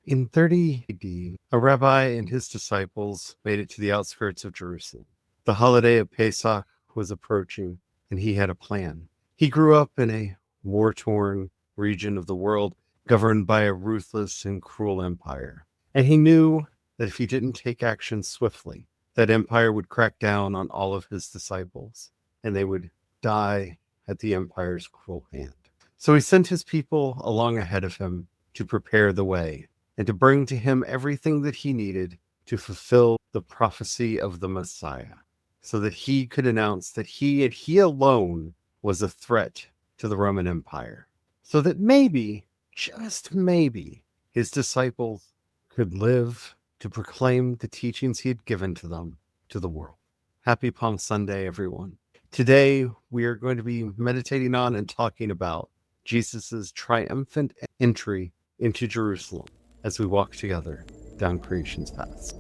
In 30 AD, a rabbi and his disciples made it to the outskirts of Jerusalem. The holiday of Pesach was approaching, and he had a plan. He grew up in a war-torn region of the world, governed by a ruthless and cruel empire. And he knew that if he didn't take action swiftly, that empire would crack down on all of his disciples, and they would die at the empire's cruel hand. So he sent his people along ahead of him to prepare the way, and to bring to him everything that he needed to fulfill the prophecy of the Messiah, so that he could announce that he and he alone was a threat to the Roman Empire, so that maybe, just maybe, his disciples could live to proclaim the teachings he had given to them to the world. Happy Palm Sunday, everyone. Today, we are going to be meditating on and talking about Jesus' triumphant entry into Jerusalem as we walk together down Creation's paths.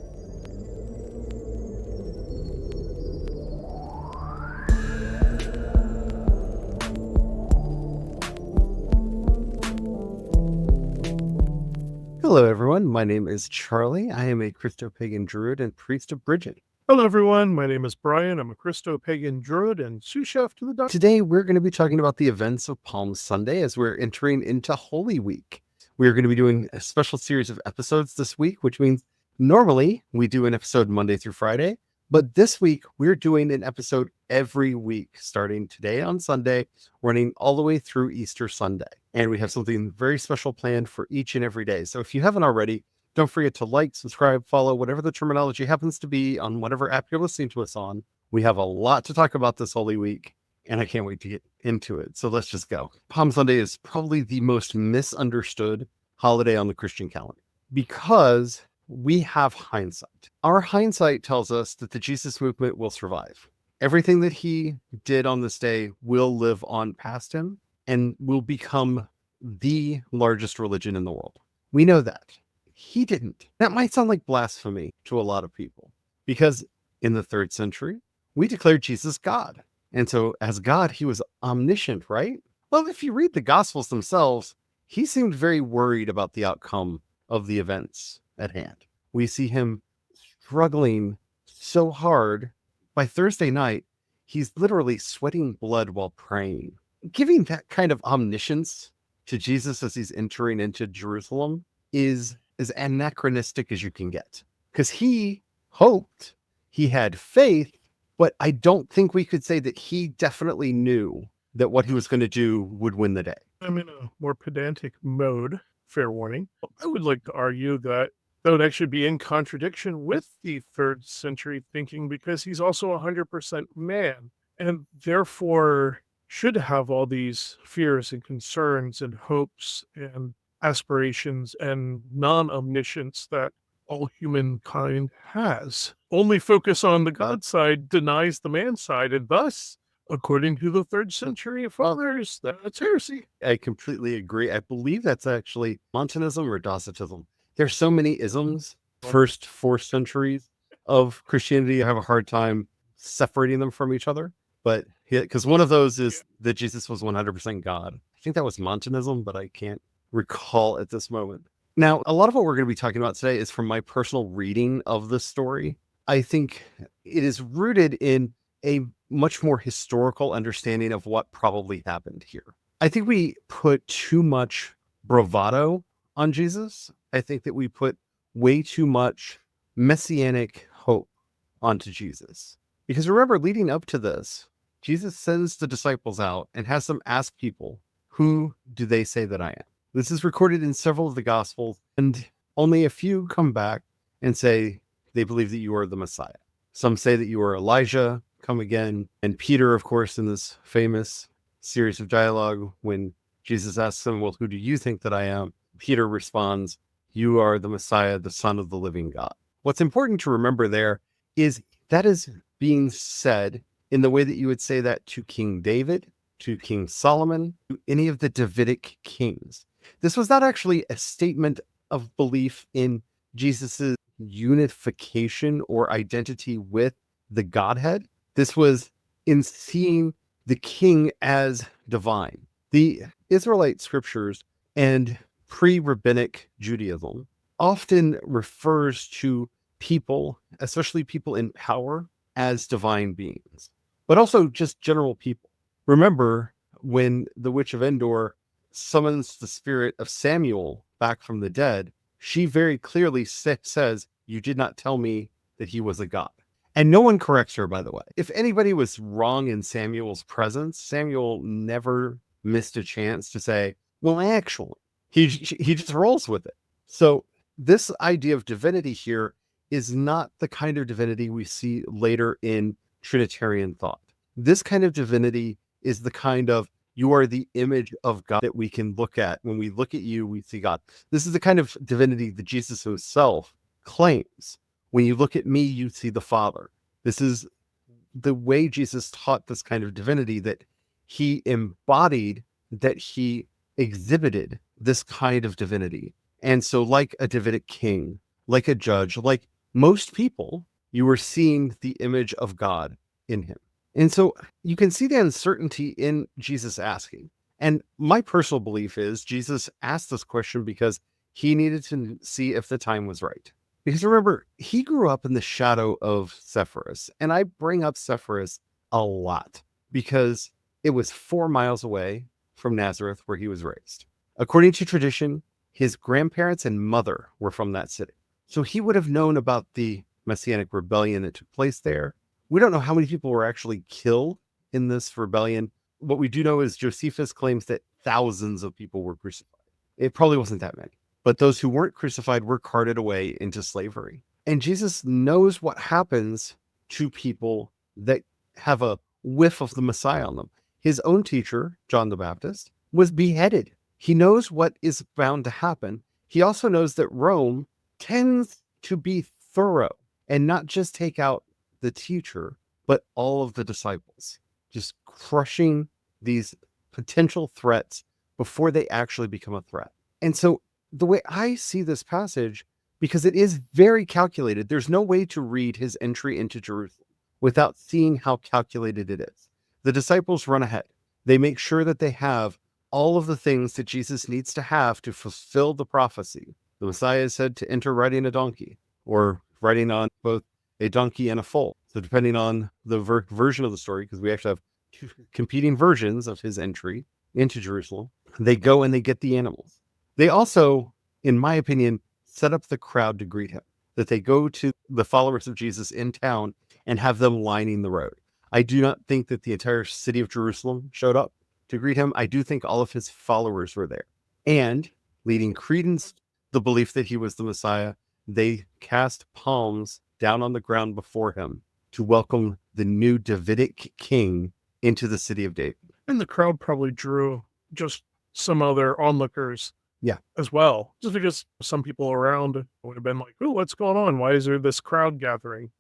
Hello, everyone. My name is Charlie. I am a Christopagan Druid and priest of Bridget. Hello, everyone. My name is Brian. I'm a Christopagan Druid and sous chef to the doctor. Today, we're going to be talking about the events of Palm Sunday as we're entering into Holy Week. We're going to be doing a special series of episodes this week, which means normally we do an episode Monday through Friday, but this week we're doing an episode every week, starting today on Sunday, running all the way through Easter Sunday. And we have something very special planned for each and every day. So if you haven't already, don't forget to like, subscribe, follow, whatever the terminology happens to be on whatever app you're listening to us on. We have a lot to talk about this Holy Week, and I can't wait to get into it. So let's just go. Palm Sunday is probably the most misunderstood holiday on the Christian calendar because we have hindsight. Our hindsight tells us that the Jesus movement will survive. Everything that he did on this day will live on past him and will become the largest religion in the world. We know that. He didn't. That might sound like blasphemy to a lot of people because in the 3rd century, we declared Jesus God. And so as God, he was omniscient, right? Well, if you read the Gospels themselves, he seemed very worried about the outcome of the events at hand. We see him struggling so hard. By Thursday night, he's literally sweating blood while praying. Giving that kind of omniscience to Jesus as he's entering into Jerusalem is as anachronistic as you can get. Because he hoped, he had faith, but I don't think we could say that he definitely knew that what he was going to do would win the day. I'm in a more pedantic mode, fair warning. I would like to argue that would actually be in contradiction with the 3rd century thinking because he's also 100% man and therefore should have all these fears and concerns and hopes and aspirations and non-omniscience that all humankind has. Only focus on the God side denies the man side, and thus, according to the 3rd century fathers, that's heresy. I completely agree. I believe that's actually Montanism or Docetism. There's so many isms, first 4 centuries of Christianity. I have a hard time separating them from each other. But because one of those is that Jesus was 100% God. I think that was Montanism, but I can't recall at this moment. Now, a lot of what we're going to be talking about today is from my personal reading of the story. I think it is rooted in a much more historical understanding of what probably happened here. I think we put too much bravado on Jesus. I think that we put way too much messianic hope onto Jesus. Because remember, leading up to this, Jesus sends the disciples out and has them ask people, who do they say that I am? This is recorded in several of the Gospels, and only a few come back and say they believe that you are the Messiah. Some say that you are Elijah, come again. And Peter, of course, in this famous series of dialogue, when Jesus asks him, well, who do you think that I am? Peter responds, you are the Messiah, the Son of the living God. What's important to remember there is that is being said in the way that you would say that to King David, to King Solomon, to any of the Davidic kings. This was not actually a statement of belief in Jesus's unification or identity with the Godhead. This was in seeing the king as divine. The Israelite scriptures and pre-rabbinic Judaism often refers to people, especially people in power, as divine beings, but also just general people. Remember when the Witch of Endor summons the spirit of Samuel back from the dead, she very clearly says, "You did not tell me that he was a god." And no one corrects her, by the way. If anybody was wrong in Samuel's presence, Samuel never missed a chance to say, well, actually, he just rolls with it. So this idea of divinity here is not the kind of divinity we see later in Trinitarian thought. This kind of divinity is the kind of, you are the image of God that we can look at. When we look at you, we see God. This is the kind of divinity that Jesus himself claims. When you look at me, you see the Father. This is the way Jesus taught this kind of divinity, that he embodied, that he exhibited this kind of divinity. And so like a Davidic king, like a judge, like most people, you were seeing the image of God in him. And so you can see the uncertainty in Jesus asking. And my personal belief is Jesus asked this question because he needed to see if the time was right. Because remember, he grew up in the shadow of Sepphoris. And I bring up Sepphoris a lot because it was 4 miles away from Nazareth, where he was raised. According to tradition, his grandparents and mother were from that city. So he would have known about the Messianic rebellion that took place there. We don't know how many people were actually killed in this rebellion. What we do know is Josephus claims that thousands of people were crucified. It probably wasn't that many. But those who weren't crucified were carted away into slavery. And Jesus knows what happens to people that have a whiff of the Messiah on them. His own teacher, John the Baptist, was beheaded. He knows what is bound to happen. He also knows that Rome tends to be thorough and not just take out the teacher, but all of the disciples, just crushing these potential threats before they actually become a threat. And so the way I see this passage, because it is very calculated, there's no way to read his entry into Jerusalem without seeing how calculated it is. The disciples run ahead. They make sure that they have all of the things that Jesus needs to have to fulfill the prophecy. The Messiah is said to enter riding a donkey, or riding on both a donkey and a foal. So depending on the version of the story, because we actually have two competing versions of his entry into Jerusalem, they go and they get the animals. They also, in my opinion, set up the crowd to greet him, that they go to the followers of Jesus in town and have them lining the road. I do not think that the entire city of Jerusalem showed up to greet him. I do think all of his followers were there. And leading credence the belief that he was the Messiah, they cast palms down on the ground before him to welcome the new Davidic king into the city of David. And the crowd probably drew just some other onlookers as well, just because some people around would have been like, oh, what's going on? Why is there this crowd gathering?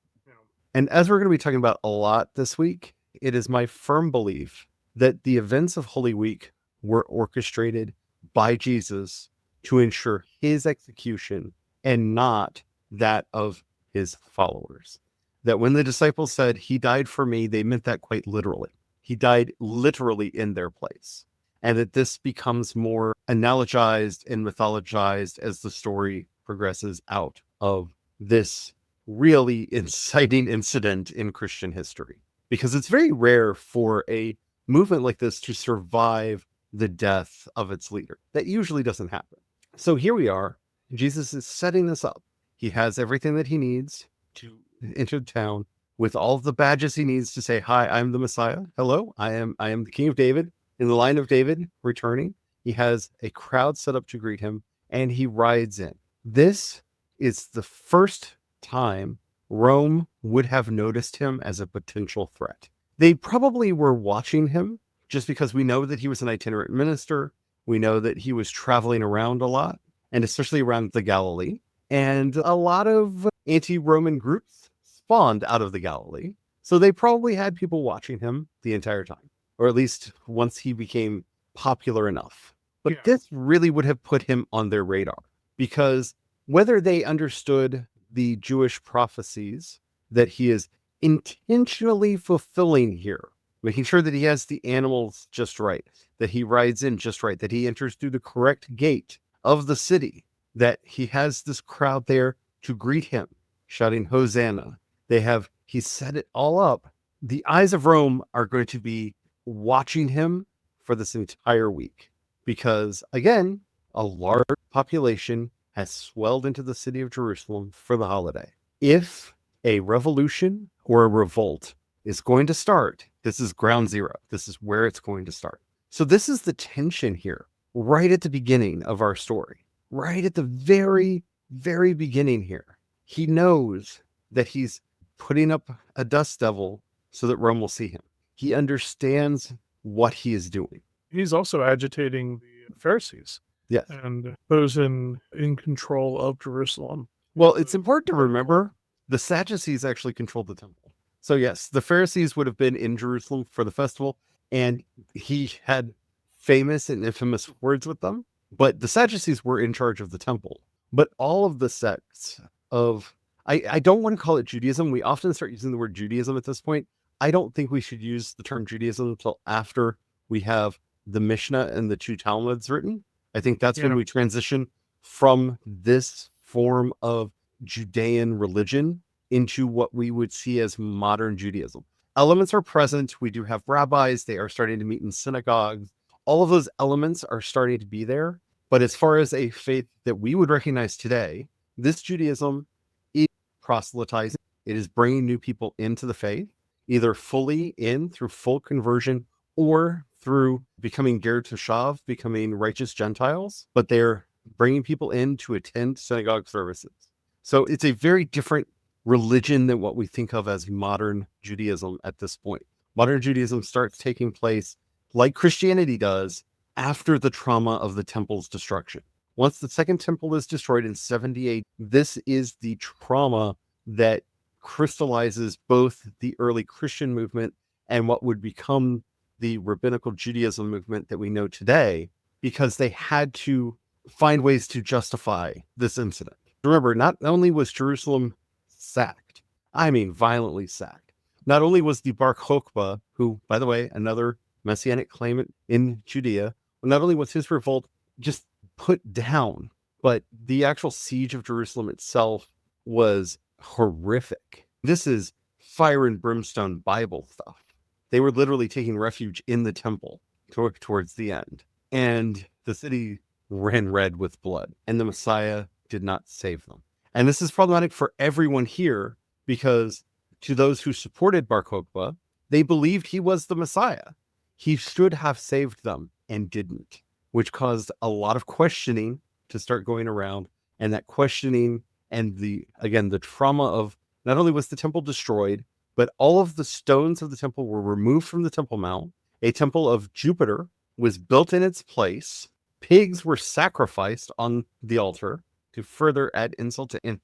And as we're going to be talking about a lot this week, it is my firm belief that the events of Holy Week were orchestrated by Jesus to ensure his execution and not that of his followers. That when the disciples said, he died for me, they meant that quite literally. He died literally in their place. And that this becomes more analogized and mythologized as the story progresses out of this really inciting incident in Christian history. Because it's very rare for a movement like this to survive the death of its leader. That usually doesn't happen. So here we are. Jesus is setting this up. He has everything that he needs to enter town with all of the badges he needs to say, hi, I'm the Messiah. Hello, I am the King of David, in the line of David, returning. He has a crowd set up to greet him, and he rides in. This is the first time Rome would have noticed him as a potential threat. They probably were watching him just because we know that he was an itinerant minister. We know that he was traveling around a lot, and especially around the Galilee. And a lot of anti-Roman groups spawned out of the Galilee. So they probably had people watching him the entire time, or at least once he became popular enough. But this really would have put him on their radar, because whether they understood the Jewish prophecies that he is intentionally fulfilling here, making sure that he has the animals just right, that he rides in just right, that he enters through the correct gate of the city, that he has this crowd there to greet him, shouting Hosanna. He set it all up. The eyes of Rome are going to be watching him for this entire week because, again, a large population has swelled into the city of Jerusalem for the holiday. If a revolution or a revolt is going to start, this is ground zero. This is where it's going to start. So this is the tension here, right at the beginning of our story, right at the very, very beginning here. He knows that he's putting up a dust devil so that Rome will see him. He understands what he is doing. He's also agitating the Pharisees. Yes. And those in control of Jerusalem. Well, it's important to remember the Sadducees actually controlled the temple. So yes, the Pharisees would have been in Jerusalem for the festival, and he had famous and infamous words with them, but the Sadducees were in charge of the temple. But all of the sects of, I don't want to call it Judaism. We often start using the word Judaism at this point. I don't think we should use the term Judaism until after we have the Mishnah and the two Talmuds written. I think that's when we transition from this form of Judean religion into what we would see as modern Judaism. Elements are present. We do have rabbis. They are starting to meet in synagogues. All of those elements are starting to be there. But as far as a faith that we would recognize today, this Judaism is proselytizing. It is bringing new people into the faith, either fully in through full conversion or through becoming ger toshav, becoming righteous Gentiles, but they're bringing people in to attend synagogue services. So it's a very different religion than what we think of as modern Judaism at this point. Modern Judaism starts taking place like Christianity does after the trauma of the temple's destruction. Once the second temple is destroyed in 78, this is the trauma that crystallizes both the early Christian movement and what would become the rabbinical Judaism movement that we know today, because they had to find ways to justify this incident. Remember, not only was Jerusalem sacked, I mean violently sacked, not only was the Bar Kokhba, who, by the way, another Messianic claimant in Judea, not only was his revolt just put down, but the actual siege of Jerusalem itself was horrific. This is fire and brimstone Bible stuff. They were literally taking refuge in the temple towards the end. And the city ran red with blood, and the Messiah did not save them. And this is problematic for everyone here, because to those who supported Bar Kokhba, they believed he was the Messiah. He should have saved them and didn't, which caused a lot of questioning to start going around. And that questioning and the trauma of not only was the temple destroyed, but all of the stones of the temple were removed from the Temple Mount. A temple of Jupiter was built in its place. Pigs were sacrificed on the altar to further add insult to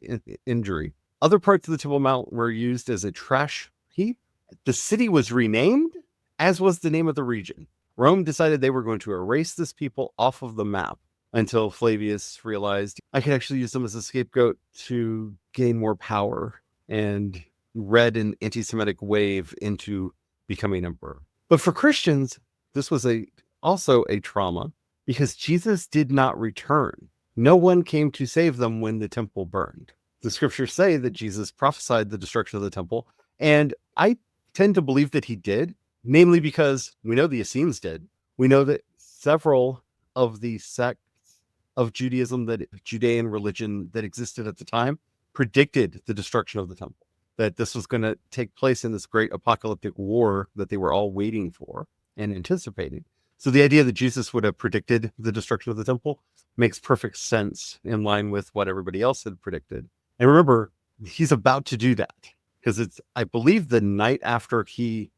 injury. Other parts of the Temple Mount were used as a trash heap. The city was renamed, as was the name of the region. Rome decided they were going to erase this people off of the map until Flavius realized I could actually use them as a scapegoat to gain more power and read an anti-Semitic wave into becoming emperor. But for Christians, this was also a trauma, because Jesus did not return. No one came to save them when the temple burned. The scriptures say that Jesus prophesied the destruction of the temple, and I tend to believe that he did, namely because we know the Essenes did. We know that several of the sects of Judaism, Judean religion that existed at the time, predicted the destruction of the temple, that this was going to take place in this great apocalyptic war that they were all waiting for and anticipating. So the idea that Jesus would have predicted the destruction of the temple makes perfect sense, in line with what everybody else had predicted. And remember, he's about to do that, because it's, I believe, the night after he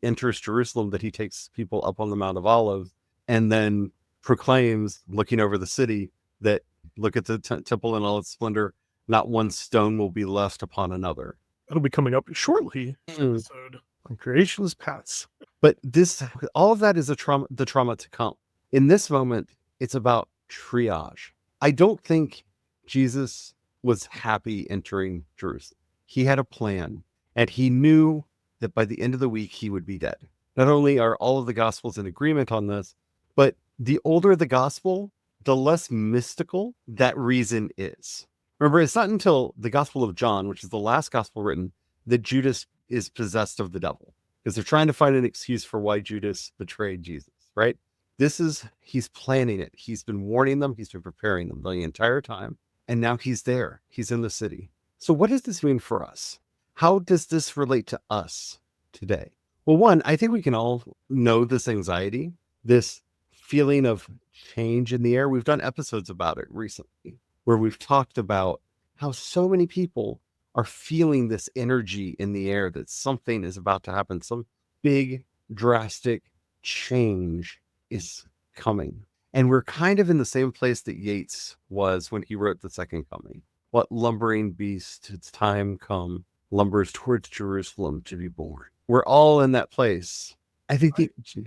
enters Jerusalem that he takes people up on the Mount of Olives and then proclaims, looking over the city, that look at the temple in all its splendor. Not one stone will be left upon another. That'll be coming up shortly. Episode on CreationSpirituality. But all of that is the trauma to come. In this moment, it's about triage. I don't think Jesus was happy entering Jerusalem. He had a plan, and he knew that by the end of the week, he would be dead. Not only are all of the Gospels in agreement on this, but the older the Gospel, the less mystical that reason is. Remember, it's not until the Gospel of John, which is the last gospel written, that Judas is possessed of the devil, because they're trying to find an excuse for why Judas betrayed Jesus, right? He's planning it. He's been warning them. He's been preparing them the entire time. And now he's there. He's in the city. So what does this mean for us? How does this relate to us today? Well, one, I think we can all know this anxiety, this feeling of change in the air. We've done episodes about it recently where we've talked about how so many people are feeling this energy in the air that something is about to happen. Some big, drastic change is coming. And we're kind of in the same place that Yeats was when he wrote The Second Coming. What lumbering beast, its time come, lumbers towards Jerusalem to be born. We're all in that place. I think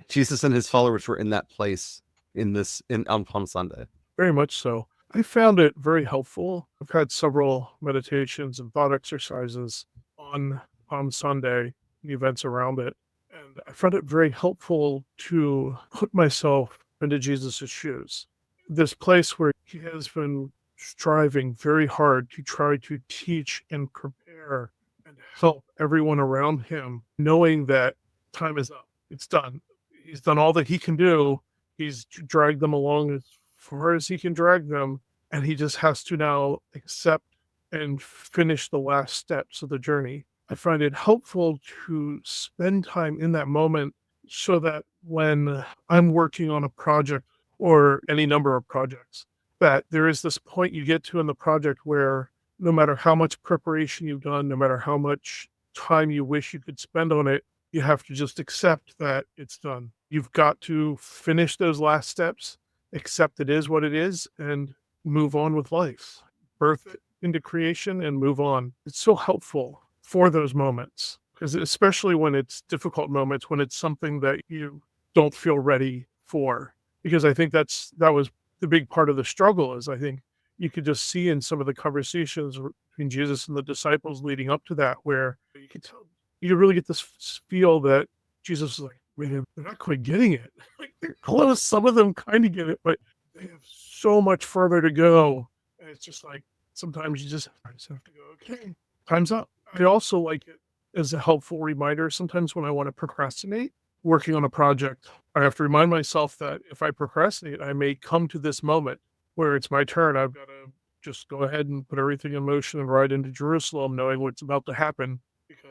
Jesus and his followers were in that place on Palm Sunday. Very much so. I found it very helpful. I've had several meditations and thought exercises on Palm Sunday, the events around it. And I found it very helpful to put myself into Jesus' shoes. This place where he has been striving very hard to try to teach and prepare and help everyone around him, knowing that time is up. It's done. He's done all that he can do. He's dragged them along as far as he can drag them, and he just has to now accept and finish the last steps of the journey. I find it helpful to spend time in that moment so that when I'm working on a project or any number of projects, that there is this point you get to in the project where no matter how much preparation you've done, no matter how much time you wish you could spend on it, you have to just accept that it's done. You've got to finish those last steps, accept it is what it is, and move on with life. Birth it into creation and move on. It's so helpful for those moments, because especially when it's difficult moments, when it's something that you don't feel ready for. Because I think that was the big part of the struggle, is I think you could just see in some of the conversations between Jesus and the disciples leading up to that, where you could tell, you really get this feel that Jesus is like, wait, they're not quite getting it. Like, they're close. Some of them kind of get it, but they have so much further to go. And it's just like, sometimes you just have to go, okay, time's up. I also like it as a helpful reminder. Sometimes when I want to procrastinate working on a project, I have to remind myself that if I procrastinate, I may come to this moment where it's my turn. I've got to just go ahead and put everything in motion and ride into Jerusalem, knowing what's about to happen, because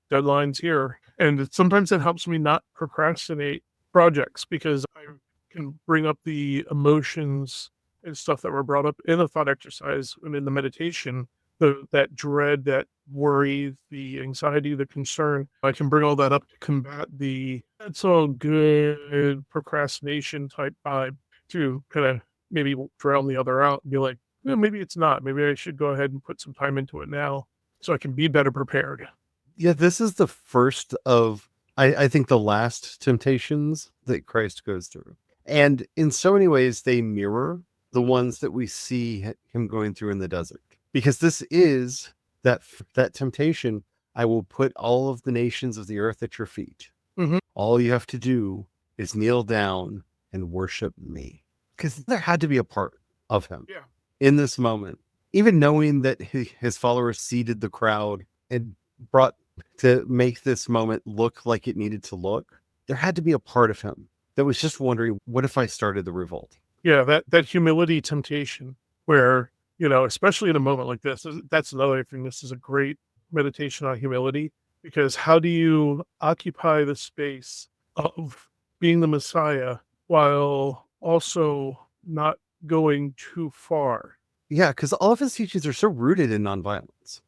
deadline's here. And sometimes it helps me not procrastinate projects, because I can bring up the emotions and stuff that were brought up in the thought exercise and in the meditation, that dread, that worry, the anxiety, the concern. I can bring all that up to combat the that's all good procrastination type vibe, to kind of maybe drown the other out and be like, well, maybe it's not. Maybe I should go ahead and put some time into it now so I can be better prepared. Yeah, this is the first of, I think, the last temptations that Christ goes through. And in so many ways, they mirror the ones that we see him going through in the desert. Because this is that temptation. I will put all of the nations of the earth at your feet. Mm-hmm. All you have to do is kneel down and worship me. Because there had to be a part of him in this moment. Even knowing that his followers seeded the crowd and brought to make this moment look like it needed to look, there had to be a part of him that was just wondering, what if I started the revolt? Yeah, that humility temptation where, especially in a moment like this, that's another thing. This is a great meditation on humility, because how do you occupy the space of being the Messiah while also not going too far? Yeah, because all of his teachings are so rooted in nonviolence,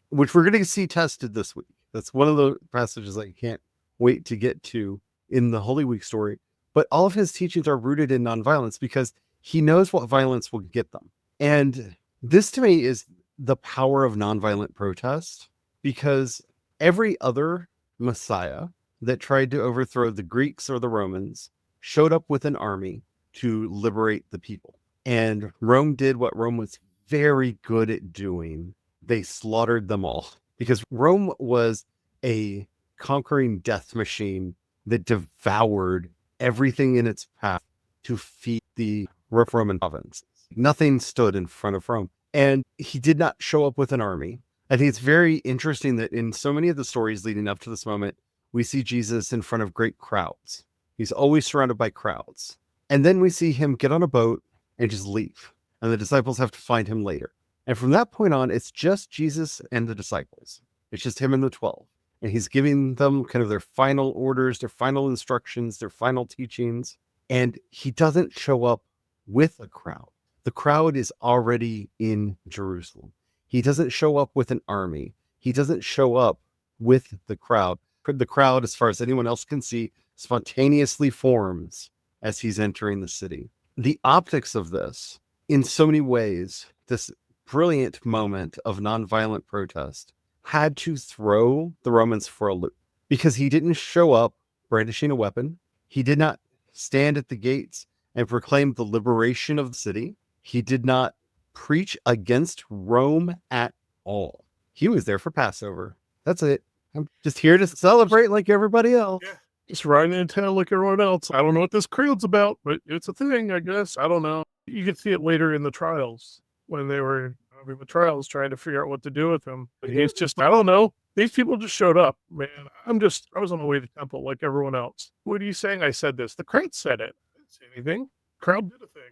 which we're going to see tested this week. That's one of the passages I can't wait to get to in the Holy Week story. But all of his teachings are rooted in nonviolence, because he knows what violence will get them. And this to me is the power of nonviolent protest, because every other Messiah that tried to overthrow the Greeks or the Romans showed up with an army to liberate the people. And Rome did what Rome was very good at doing. They slaughtered them all, because Rome was a conquering death machine that devoured everything in its path to feed the Roman province. Nothing stood in front of Rome. And he did not show up with an army. I think it's very interesting that in so many of the stories leading up to this moment, we see Jesus in front of great crowds. He's always surrounded by crowds. And then we see him get on a boat and just leave. And the disciples have to find him later. And from that point on, it's just Jesus and the disciples. It's just him and the 12. And he's giving them kind of their final orders, their final instructions, their final teachings. And he doesn't show up with a crowd. The crowd is already in Jerusalem. He doesn't show up with an army. He doesn't show up with the crowd. The crowd, as far as anyone else can see, spontaneously forms as he's entering the city. The optics of this, in so many ways, this brilliant moment of nonviolent protest had to throw the Romans for a loop, because he didn't show up brandishing a weapon. He did not stand at the gates and proclaim the liberation of the city. He did not preach against Rome at all. He was there for Passover. That's it. I'm just here to celebrate like everybody else. Yeah. Just riding in town like everyone else. I don't know what this crowd's about, but it's a thing, I guess. I don't know. You can see it later in the trials when they were having the trials trying to figure out what to do with him. He's just, I don't know. These people just showed up, man. I was on my way to temple like everyone else. What are you saying? I said this. The crowd said it. I didn't say anything. The crowd did a thing.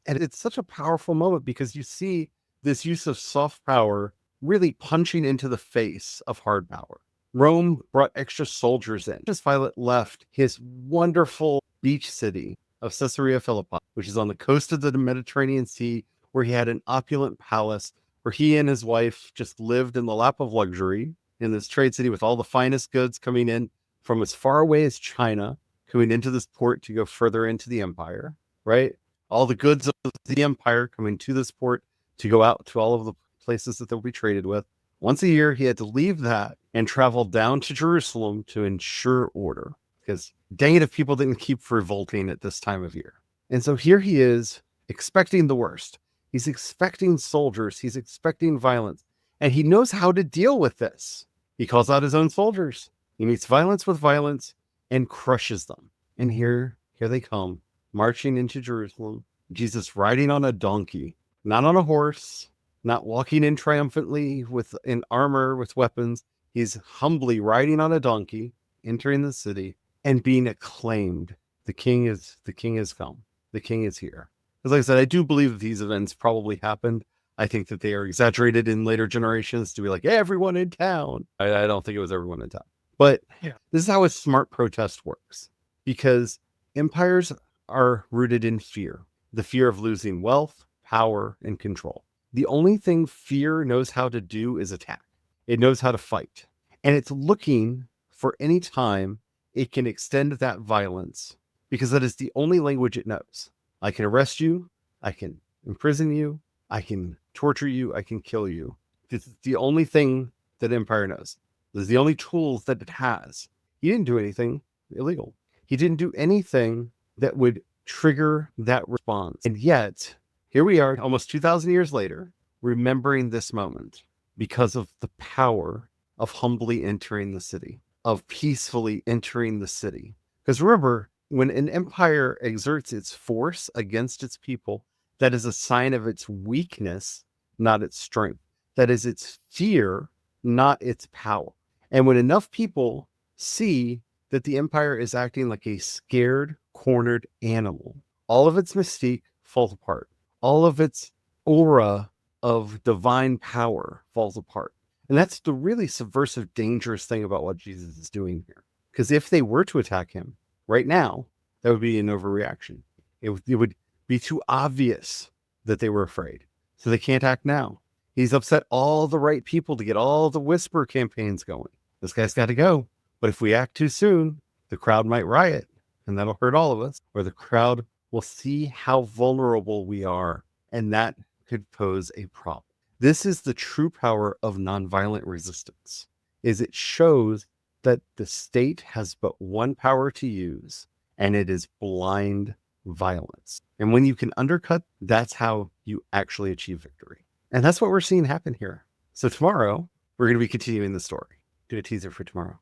And it's such a powerful moment because you see this use of soft power really punching into the face of hard power. Rome brought extra soldiers in. Just Pilate left his wonderful beach city of Caesarea Philippi, which is on the coast of the Mediterranean Sea, where he had an opulent palace, where he and his wife just lived in the lap of luxury in this trade city with all the finest goods coming in from as far away as China, coming into this port to go further into the empire, right? All the goods of the empire coming to this port to go out to all of the places that they'll be traded with. Once a year, he had to leave that and travel down to Jerusalem to ensure order, because dang it if people didn't keep revolting at this time of year. And so here he is expecting the worst. He's expecting soldiers. He's expecting violence. And he knows how to deal with this. He calls out his own soldiers. He meets violence with violence and crushes them. And here they come, marching into Jerusalem. Jesus riding on a donkey, not on a horse, not walking in triumphantly in armor with weapons. He's humbly riding on a donkey, entering the city and being acclaimed. The king has come. The king is here. As like I said, I do believe that these events probably happened. I think that they are exaggerated in later generations to be like, everyone in town. I don't think it was everyone in town. But yeah, this is how a smart protest works. Because empires are rooted in fear. The fear of losing wealth, power, and control. The only thing fear knows how to do is attack. It knows how to fight. And it's looking for any time it can extend that violence, because that is the only language it knows. I can arrest you. I can imprison you. I can torture you. I can kill you. This is the only thing that empire knows. This is the only tools that it has. He didn't do anything illegal. He didn't do anything that would trigger that response. And yet, here we are, almost 2,000 years later, remembering this moment because of the power of humbly entering the city, of peacefully entering the city. Because remember, when an empire exerts its force against its people, that is a sign of its weakness, not its strength. That is its fear, not its power. And when enough people see that the empire is acting like a scared, cornered animal, all of its mystique falls apart. All of its aura of divine power falls apart. And that's the really subversive, dangerous thing about what Jesus is doing here. Because if they were to attack him right now, that would be an overreaction. It would be too obvious that they were afraid. So they can't act now. He's upset all the right people to get all the whisper campaigns going. This guy's got to go. But if we act too soon, the crowd might riot, and that'll hurt all of us. Or the crowd will see how vulnerable we are, and that could pose a problem. This is the true power of nonviolent resistance, is it shows that the state has but one power to use, and it is blind violence. And when you can undercut, that's how you actually achieve victory. And that's what we're seeing happen here. So tomorrow, we're going to be continuing the story. Do a teaser for tomorrow.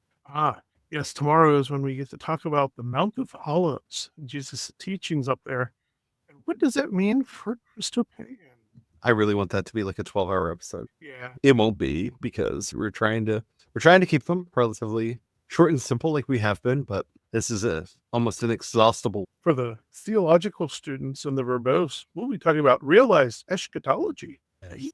Yes, tomorrow is when we get to talk about the Mount of Olives, Jesus' teachings up there. And what does that mean for Christopagan? I really want that to be like a 12-hour episode. Yeah. It won't be, because we're trying to keep them relatively short and simple like we have been, but this is almost inexhaustible. For the theological students and the verbose, we'll be talking about realized eschatology.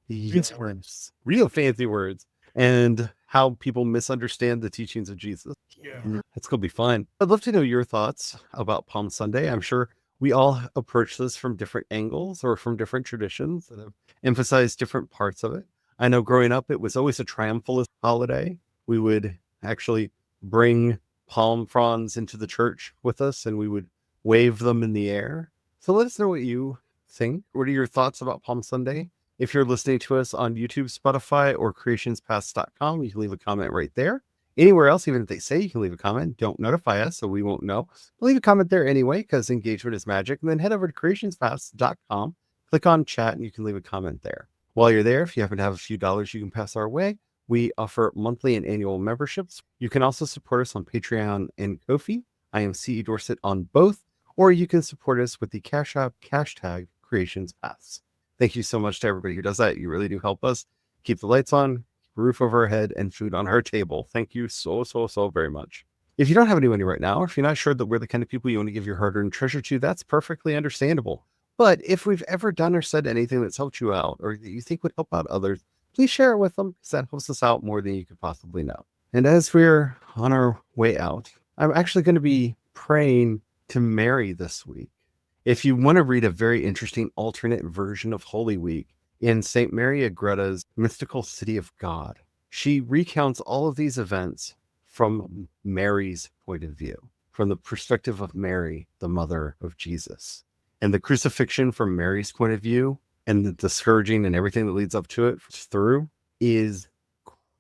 Yes, words, real fancy words, and how people misunderstand the teachings of Jesus. Yeah. It's going to be fun. I'd love to know your thoughts about Palm Sunday. I'm sure we all approach this from different angles or from different traditions that have emphasized different parts of it. I know growing up, it was always a triumphalist holiday. We would actually bring palm fronds into the church with us, and we would wave them in the air. So let us know what you think. What are your thoughts about Palm Sunday? If you're listening to us on YouTube, Spotify, or CreationsPaths.com, you can leave a comment right there. Anywhere else, even if they say you can leave a comment, don't notify us so we won't know. Leave a comment there anyway, because engagement is magic. And then head over to CreationsPaths.com, click on chat, and you can leave a comment there. While you're there, if you happen to have a few dollars you can pass our way, we offer monthly and annual memberships. You can also support us on Patreon and Ko-fi. I am CE Dorset on both, or you can support us with the Cash App hashtag CreationsPaths. Thank you so much to everybody who does that. You really do help us keep the lights on, roof over our head, and food on our table. Thank you so very much. If you don't have any money right now, or if you're not sure that we're the kind of people you want to give your hard-earned treasure to, that's perfectly understandable. But if we've ever done or said anything that's helped you out, or that you think would help out others, please share it with them, because that helps us out more than you could possibly know. And as we're on our way out, I'm actually going to be praying to Mary this week. If you want to read a very interesting alternate version of Holy Week in St. Mary Agretta's Mystical City of God, she recounts all of these events from Mary's point of view, from the perspective of Mary, the mother of Jesus. And the crucifixion from Mary's point of view, and the scourging and everything that leads up to it through, is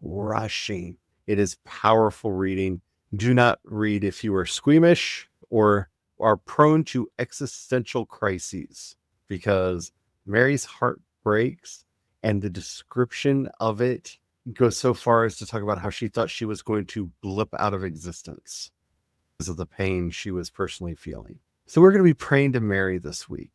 crushing. It is powerful reading. Do not read if you are squeamish or are prone to existential crises, because Mary's heart breaks, and the description of it goes so far as to talk about how she thought she was going to blip out of existence because of the pain she was personally feeling. So we're going to be praying to Mary this week,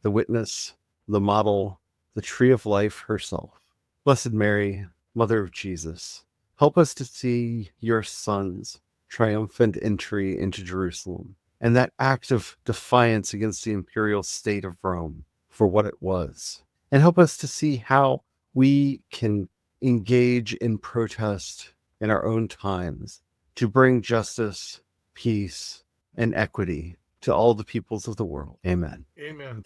the witness, the model, the tree of life herself. Blessed Mary, Mother of Jesus, help us to see your Son's triumphant entry into Jerusalem, and that act of defiance against the imperial state of Rome for what it was. And help us to see how we can engage in protest in our own times to bring justice, peace, and equity to all the peoples of the world. Amen. Amen.